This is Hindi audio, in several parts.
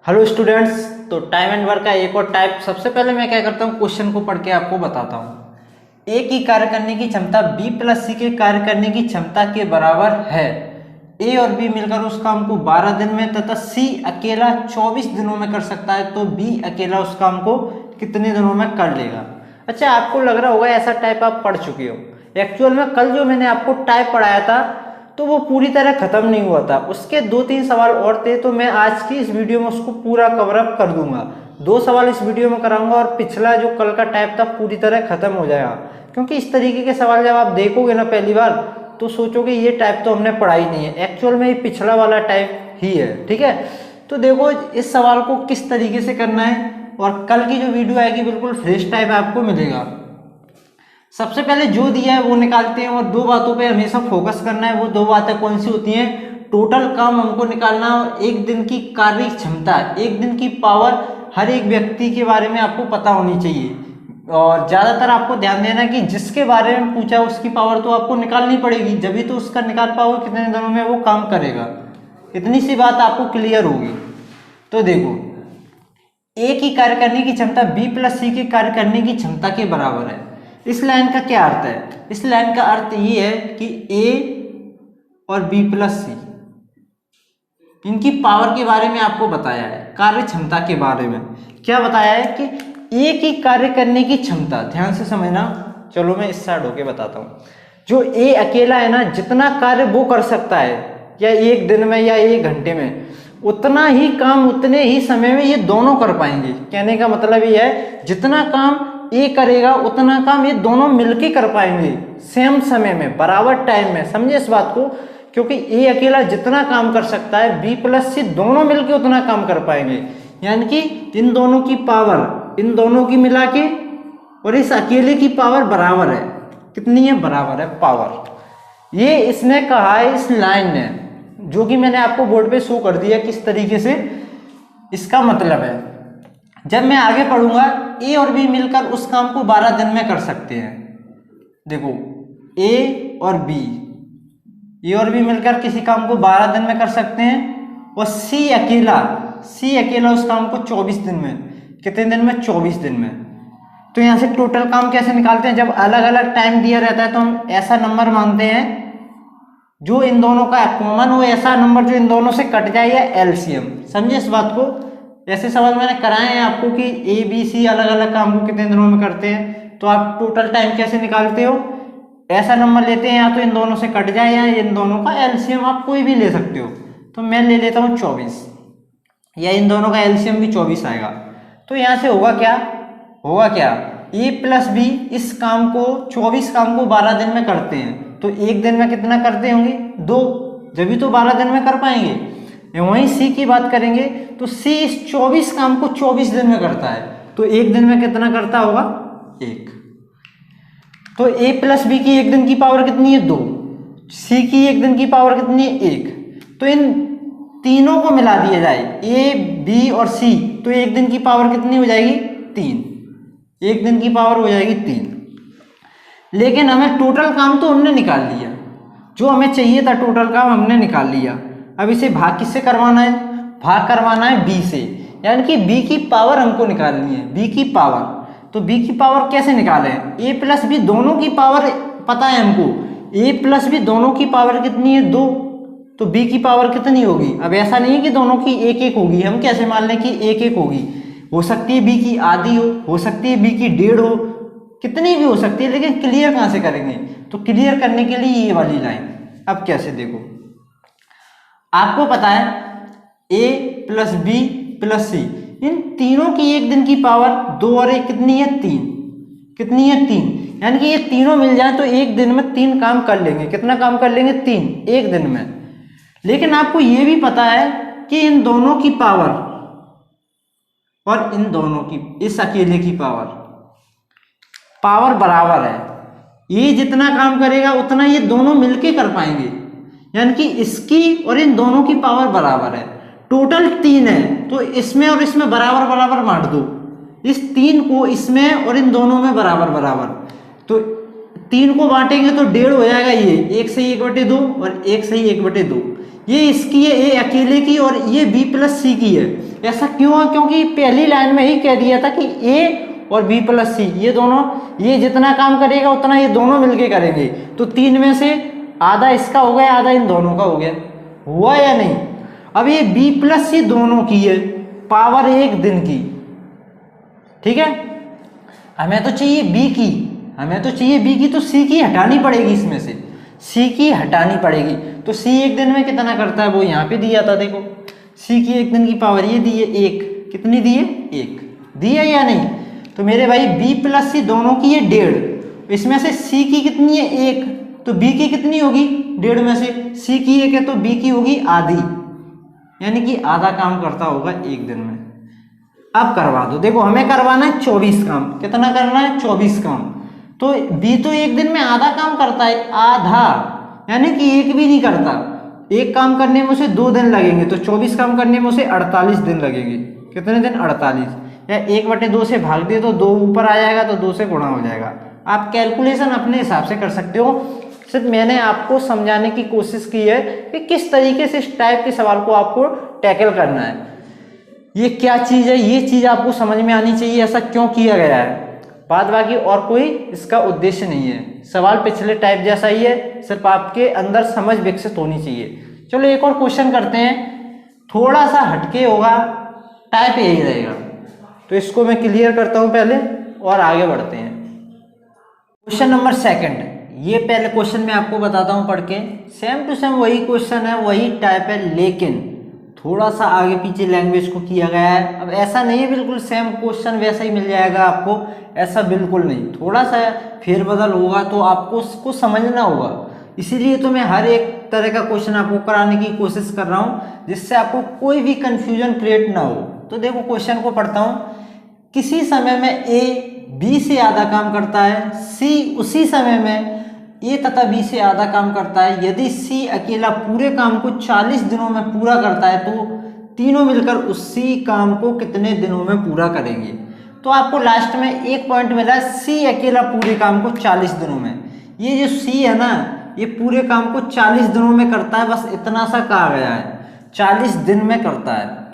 Hello students. तो टाइम एंड वर्क का एक और टाइप। सबसे पहले मैं क्या करता हूँ, क्वेश्चन को पढ़ के आपको बताता हूँ। ए की कार्य करने की क्षमता बी प्लस सी के कार्य करने की क्षमता के बराबर है। ए और बी मिलकर उस काम को 12 दिन में तथा सी अकेला 24 दिनों में कर सकता है, तो बी अकेला उस काम को कितने दिनों में कर लेगा। अच्छा, आपको लग रहा होगा ऐसा टाइप आप पढ़ चुके हो। एक्चुअल में कल जो मैंने आपको टाइप पढ़ाया था तो वो पूरी तरह खत्म नहीं हुआ था, उसके 2-3 सवाल और थे, तो मैं आज की इस वीडियो में उसको पूरा कवर अप कर दूंगा। 2 सवाल इस वीडियो में कराऊंगा और पिछला जो कल का टाइप था पूरी तरह खत्म हो जाएगा। क्योंकि इस तरीके के सवाल जब आप देखोगे ना पहली बार तो सोचोगे ये टाइप तो हमने पढ़ा ही नहीं है। एक्चुअल में ये पिछला वाला टाइप ही है। ठीक है, तो देखो इस सवाल को किस तरीके से करना है, और कल की जो वीडियो आएगी बिल्कुल फ्रेश टाइप आपको मिलेगा। सबसे पहले जो दिया है वो निकालते हैं, और 2 बातों पे हमेशा फोकस करना है। वो 2 बातें कौन सी होती हैं? टोटल काम हमको निकालना और एक दिन की कार्य क्षमता, एक दिन की पावर हर एक व्यक्ति के बारे में आपको पता होनी चाहिए। और ज़्यादातर आपको ध्यान देना कि जिसके बारे में पूछा उसकी पावर तो आपको निकालनी पड़ेगी, जब भी तो उसका निकाल पाओगे कितने दिनों में वो काम करेगा। इतनी सी बात आपको क्लियर होगी। तो देखो, ए की कार्य करने की क्षमता बी प्लस सी के कार्य करने की क्षमता के बराबर है। इस लाइन का क्या अर्थ है? इस लाइन का अर्थ ये है कि ए और बी प्लस सी, इनकी पावर के बारे में आपको बताया है, कार्य क्षमता के बारे में क्या बताया है कि ए की कार्य करने की क्षमता, ध्यान से समझना। चलो मैं इस साइड होके बताता हूँ। जो ए अकेला है ना, जितना कार्य वो कर सकता है, या एक दिन में या 1 घंटे में, उतना ही काम उतने ही समय में ये दोनों कर पाएंगे। कहने का मतलब ये है, जितना काम ए करेगा उतना काम ये दोनों मिलके कर पाएंगे, सेम समय में, बराबर टाइम में। समझे इस बात को? क्योंकि ए अकेला जितना काम कर सकता है, बी प्लस सी दोनों मिलके उतना काम कर पाएंगे। यानी कि इन दोनों की पावर, इन दोनों की मिला के और इस अकेले की पावर बराबर है। कितनी है? बराबर है पावर। ये इसने कहा है इस लाइन ने, जो कि मैंने आपको बोर्ड पे शो कर दिया किस तरीके से इसका मतलब है। जब मैं आगे पढ़ूंगा, ए और बी मिलकर उस काम को 12 दिन में कर सकते हैं। देखो, ए और बी मिलकर किसी काम को 12 दिन में कर सकते हैं, और सी अकेला उस काम को 24 दिन में। कितने दिन में? 24 दिन में। तो यहाँ से टोटल काम कैसे निकालते हैं? जब अलग अलग टाइम दिया रहता है तो हम ऐसा नंबर मानते हैं जो इन दोनों का कॉमन हो, ऐसा नंबर जो इन दोनों से कट जाए, या एलसीएम। समझे इस बात को? ऐसे सवाल मैंने कराए हैं आपको कि ए बी सी अलग अलग काम को कितने दिनों में करते हैं, तो आप टोटल टाइम कैसे निकालते हो? ऐसा नंबर लेते हैं, या तो इन दोनों से कट जाए या इन दोनों का एलसीएम आप कोई भी ले सकते हो। तो मैं ले लेता हूँ 24, या इन दोनों का एलसीएम भी 24 आएगा। तो यहाँ से होगा क्या? ए प्लस बी इस काम को, 24 काम को 12 दिन में करते हैं, तो एक दिन में कितना करते होंगे? 2, जब भी तो 12 दिन में कर पाएंगे। वहीं सी की बात करेंगे तो सी इस 24 काम को 24 दिन में करता है, तो एक दिन में कितना करता होगा? 1। तो ए प्लस बी की एक दिन की पावर कितनी है? 2। सी की एक दिन की पावर कितनी है? 1। तो इन तीनों को मिला दिया जाए, ए बी और सी, तो एक दिन की पावर कितनी हो जाएगी? 3। एक दिन की पावर हो जाएगी 3। लेकिन हमें टोटल काम तो हमने निकाल लिया, जो हमें चाहिए था टोटल काम हमने निकाल लिया। अब इसे भाग किससे करवाना है? भाग करवाना है बी से, यानी कि बी की पावर हमको निकालनी है, बी की पावर। तो बी की पावर कैसे निकालें? ए प्लस बी दोनों की पावर पता है हमको, ए प्लस बी दोनों की पावर कितनी है? 2। तो बी की पावर कितनी होगी? अब ऐसा नहीं है कि दोनों की 1-1 होगी, हम कैसे मान लें कि 1-1 होगी? हो सकती है बी की आधी हो सकती है बी की 1.5 हो, कितनी भी हो सकती है, लेकिन क्लियर कहाँ से करेंगे? तो क्लियर करने के लिए ये वाली लाइन। अब कैसे? देखो, आपको पता है ए प्लस बी प्लस सी, इन तीनों की एक दिन की पावर 2 और 1 कितनी है? 3। कितनी है? 3। यानी कि ये तीनों मिल जाए तो एक दिन में 3 काम कर लेंगे। कितना काम कर लेंगे? 3, एक दिन में। लेकिन आपको ये भी पता है कि इन दोनों की पावर और इन दोनों की, इस अकेले की पावर बराबर है। ये जितना काम करेगा उतना ये दोनों मिलके कर पाएंगे, यानी कि इसकी और इन दोनों की पावर बराबर है। टोटल 3 है, तो इसमें और इसमें बराबर बराबर बांट दो। इस 3 को इसमें और इन दोनों में बराबर बराबर, तो 3 को बांटेंगे तो 1.5 हो जाएगा। ये 1 से 1/2 और 1 से 1/2, ये इसकी है ए अकेले की, और ये बी प्लस सी की है। ऐसा क्यों है? क्योंकि पहली लाइन में ही कह दिया था कि ए और बी प्लस सी ये दोनों, ये जितना काम करेगा उतना ये दोनों मिलके करेंगे। तो 3 में से आधा इसका हो गया, आधा इन दोनों का हो गया। हुआ या नहीं? अब ये बी प्लस सी दोनों की है, पावर 1 दिन की, ठीक है। हमें तो चाहिए बी की, हमें तो चाहिए बी की, तो सी की हटानी पड़ेगी, इसमें से सी की हटानी पड़ेगी। तो सी 1 दिन में कितना करता है वो यहाँ पे दिया था, देखो सी की 1 दिन की पावर ये दी है 1, कितनी दी है? 1 दी है या नहीं? तो मेरे भाई बी प्लस सी दोनों की है 1.5, इसमें से सी की कितनी है? 1, तो बी की कितनी होगी? 1.5 में से सी की 1 है तो बी की होगी आधी, यानी कि आधा काम करता होगा 1 दिन में। अब करवा दो, देखो हमें करवाना है 24 काम। कितना करना है? 24 काम। तो बी तो 1 दिन में आधा काम करता है, आधा, यानी कि 1 भी नहीं करता। 1 काम करने में उसे 2 दिन लगेंगे, तो 24 काम करने में उसे 48 दिन लगेंगे। कितने दिन? 48, या 1/2 से भाग दिए तो 2 ऊपर आ जाएगा, तो 2 से गुणा हो जाएगा। आप कैलकुलेशन अपने हिसाब से कर सकते हो, सिर्फ मैंने आपको समझाने की कोशिश की है कि किस तरीके से इस टाइप के सवाल को आपको टैकल करना है। ये क्या चीज़ है, ये चीज़ आपको समझ में आनी चाहिए, ऐसा क्यों किया गया है। बाद बाकी और कोई इसका उद्देश्य नहीं है। सवाल पिछले टाइप जैसा ही है, सिर्फ आपके अंदर समझ विकसित होनी चाहिए। चलो एक और क्वेश्चन करते हैं, थोड़ा सा हटके होगा, टाइप यही रहेगा, तो इसको मैं क्लियर करता हूं पहले और आगे बढ़ते हैं। क्वेश्चन नंबर 2, ये पहले क्वेश्चन मैं आपको बताता हूं पढ़ के, सेम टू सेम वही क्वेश्चन है, वही टाइप है, लेकिन थोड़ा सा आगे पीछे लैंग्वेज को किया गया है। अब ऐसा नहीं है बिल्कुल सेम क्वेश्चन वैसा ही मिल जाएगा आपको, ऐसा बिल्कुल नहीं, थोड़ा सा फेरबदल होगा, तो आपको उसको समझना होगा। इसीलिए तो मैं हर एक तरह का क्वेश्चन आपको कराने की कोशिश कर रहा हूं, जिससे आपको कोई भी कंफ्यूजन क्रिएट ना हो। तो देखो क्वेश्चन को पढ़ता हूं, किसी समय में ए बी से आधा काम करता है, सी उसी समय में ए तथा बी से आधा काम करता है। यदि सी अकेला पूरे काम को 40 दिनों में पूरा करता है, तो तीनों मिलकर उसी काम को कितने दिनों में पूरा करेंगे। तो आपको लास्ट में एक पॉइंट मिला, सी अकेला पूरे काम को 40 दिनों में। ये जो सी है ना, ये पूरे काम को 40 दिनों में करता है, बस इतना सा कहा गया है, 40 दिन में करता है।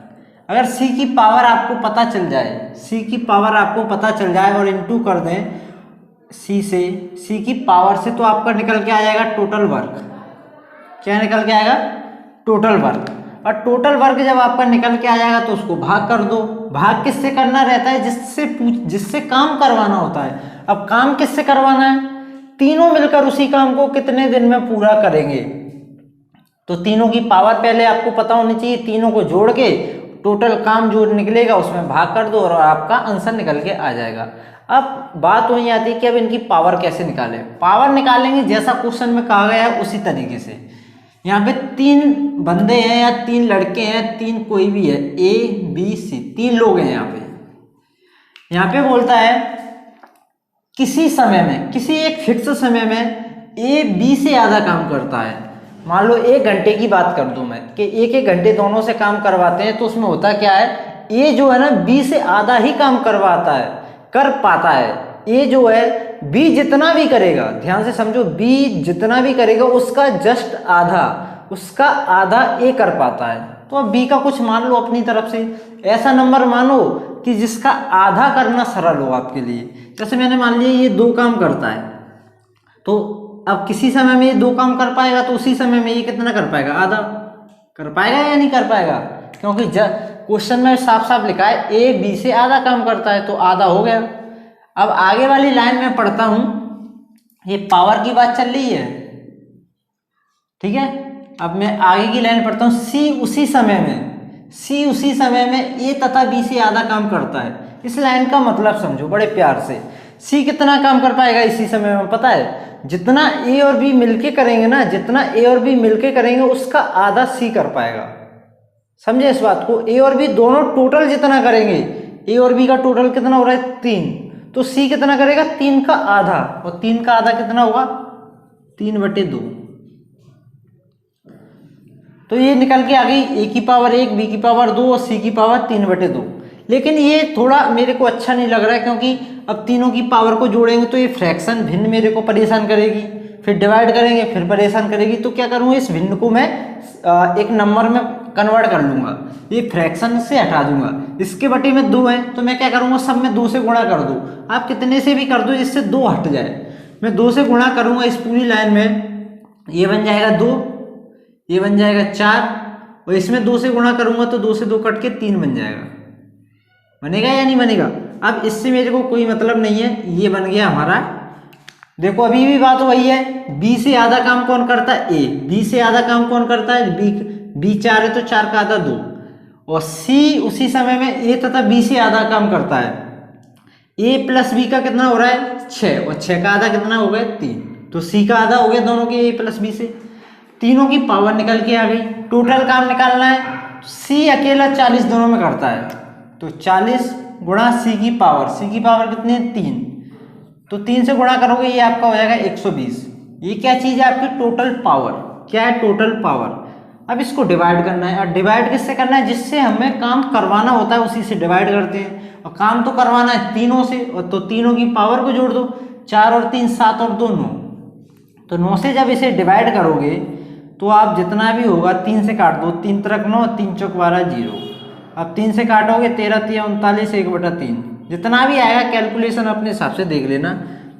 अगर सी की पावर आपको पता चल जाए, सी की पावर आपको पता चल जाए और इनटू कर दें सी से, सी की पावर से, तो आपका निकल के आ जाएगा टोटल वर्क। क्या निकल के आएगा? Total work. और टोटल वर्क जब आपका निकल के आ जाएगा तो उसको भाग कर दो। भाग किससे करना रहता है? जिससे काम करवाना होता है। अब काम किससे करवाना है? तीनों मिलकर उसी काम को कितने दिन में पूरा करेंगे। तो तीनों की पावर पहले आपको पता होनी चाहिए, तीनों को जोड़ के टोटल काम जो निकलेगा उसमें भाग कर दो और आपका आंसर निकल के आ जाएगा। अब बात वही आती है कि अब इनकी पावर कैसे निकालें। पावर निकालेंगे जैसा क्वेश्चन में कहा गया है उसी तरीके से। यहाँ पे 3 बंदे हैं या 3 लड़के हैं, 3 कोई भी है, ए बी सी, 3 लोग हैं यहाँ पे बोलता है किसी समय में, किसी एक फिक्स समय में ए बी से आधा काम करता है। मान लो 1 घंटे की बात कर दूं मैं कि 1-1 घंटे दोनों से काम करवाते हैं, तो उसमें होता क्या है, ए जो है ना बी से आधा ही काम करवाता है, कर पाता है। ए जो है बी जितना भी करेगा, ध्यान से समझो, बी जितना भी करेगा उसका जस्ट आधा, उसका आधा ए कर पाता है। तो अब बी का कुछ मान लो अपनी तरफ से, ऐसा नंबर मानो कि जिसका आधा करना सरल हो आपके लिए। जैसे मैंने मान लिया ये 2 काम करता है, तो अब किसी समय में ये 2 काम कर पाएगा, तो उसी समय में ये कितना कर पाएगा? आधा कर पाएगा या नहीं कर पाएगा? क्योंकि क्वेश्चन में साफ साफ लिखा है ए बी से आधा काम करता है, तो आधा हो गया। अब आगे वाली लाइन में पढ़ता हूं, ये पावर की बात चल रही है, ठीक है। अब मैं आगे की लाइन पढ़ता हूं, सी उसी समय में ए तथा बी से आधा काम करता है। इस लाइन का मतलब समझो बड़े प्यार से। सी कितना काम कर पाएगा इसी समय में? पता है, जितना ए और बी मिलके करेंगे ना, जितना ए और बी मिलके करेंगे उसका आधा सी कर पाएगा। समझे इस बात को? ए और बी दोनों टोटल जितना करेंगे, ए और बी का टोटल कितना हो रहा है? 3, तो सी कितना करेगा? 3 का आधा, और 3 का आधा कितना होगा? 3/2। तो ये निकल के आ गई ए की पावर 1, बी की पावर 2 और सी की पावर 3/2। लेकिन ये थोड़ा मेरे को अच्छा नहीं लग रहा है, क्योंकि अब तीनों की पावर को जोड़ेंगे तो ये फ्रैक्शन भिन्न मेरे को परेशान करेगी, फिर डिवाइड करेंगे फिर परेशान करेगी। तो क्या करूँ, इस भिन्न को मैं एक नंबर में कन्वर्ट कर लूंगा, ये फ्रैक्शन से हटा दूंगा। इसके बटे में 2 है तो मैं क्या करूंगा, सब में 2 से गुणा कर दूं। आप कितने से भी कर दो जिससे 2 हट जाए। मैं 2 से गुणा करूंगा इस पूरी लाइन में, ये बन जाएगा 2, ये बन जाएगा 4, और इसमें 2 से गुणा करूंगा तो 2 से 2 कट के 3 बन जाएगा। बनेगा या नहीं बनेगा? अब इससे मेरे को कोई मतलब नहीं है, ये बन गया हमारा। देखो अभी भी बात वही है, बी से आधा काम कौन करता है? ए। बी से आधा काम कौन करता है? बी 4 है तो 4 का आधा 2, और सी उसी समय में ए तथा बी से आधा काम करता है। ए प्लस बी का कितना हो रहा है? 6, और 6 का आधा कितना हो गया? 3। तो सी का आधा हो गया दोनों के, ए प्लस बी से। तीनों की पावर निकल के आ गई। टोटल काम निकालना है, सी अकेला 40 दोनों में करता है, तो 40 गुणा सी की पावर, सी की पावर कितनी है? 3, तो 3 से गुणा करोगे ये आपका हो जाएगा 120। ये क्या चीज़ है? आपकी टोटल पावर। क्या है? Total power. अब इसको डिवाइड करना है, और डिवाइड किससे करना है? जिससे हमें काम करवाना होता है उसी से डिवाइड करते हैं, और काम तो करवाना है तीनों से, और तो तीनों की पावर को जोड़ दो, 4 और 3 7 और 2 9। तो 9 से जब इसे डिवाइड करोगे तो आप जितना भी होगा 3 से काट दो, 3 त्रिक 9, 3 चौक 12 0। अब 3 से काटोगे 13 3 39, 1/3। जितना भी आएगा कैलकुलेशन अपने हिसाब से देख लेना।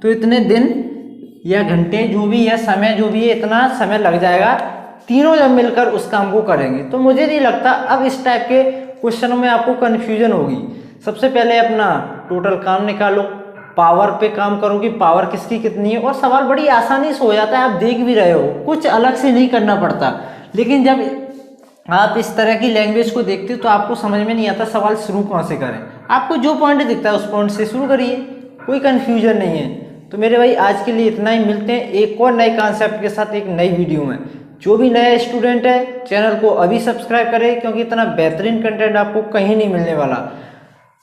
तो इतने दिन या घंटे जो भी है, समय जो भी है, इतना समय लग जाएगा। तीनों जब मिलकर उस काम को करेंगे, तो मुझे नहीं लगता अब इस टाइप के क्वेश्चनों में आपको कन्फ्यूजन होगी। सबसे पहले अपना टोटल काम निकालो, पावर पे काम करो कि पावर किसकी कितनी है, और सवाल बड़ी आसानी से हो जाता है। आप देख भी रहे हो, कुछ अलग से नहीं करना पड़ता। लेकिन जब आप इस तरह की लैंग्वेज को देखते हो तो आपको समझ में नहीं आता सवाल शुरू कहाँ से करें। आपको जो पॉइंट दिखता है उस पॉइंट से शुरू करिए, कोई कन्फ्यूजन नहीं है। तो मेरे भाई आज के लिए इतना ही, मिलते हैं एक और नए कॉन्सेप्ट के साथ एक नई वीडियो में। जो भी नया स्टूडेंट है चैनल को अभी सब्सक्राइब करें, क्योंकि इतना बेहतरीन कंटेंट आपको कहीं नहीं मिलने वाला।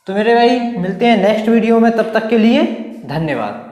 तो मेरे भाई मिलते हैं नेक्स्ट वीडियो में, तब तक के लिए धन्यवाद।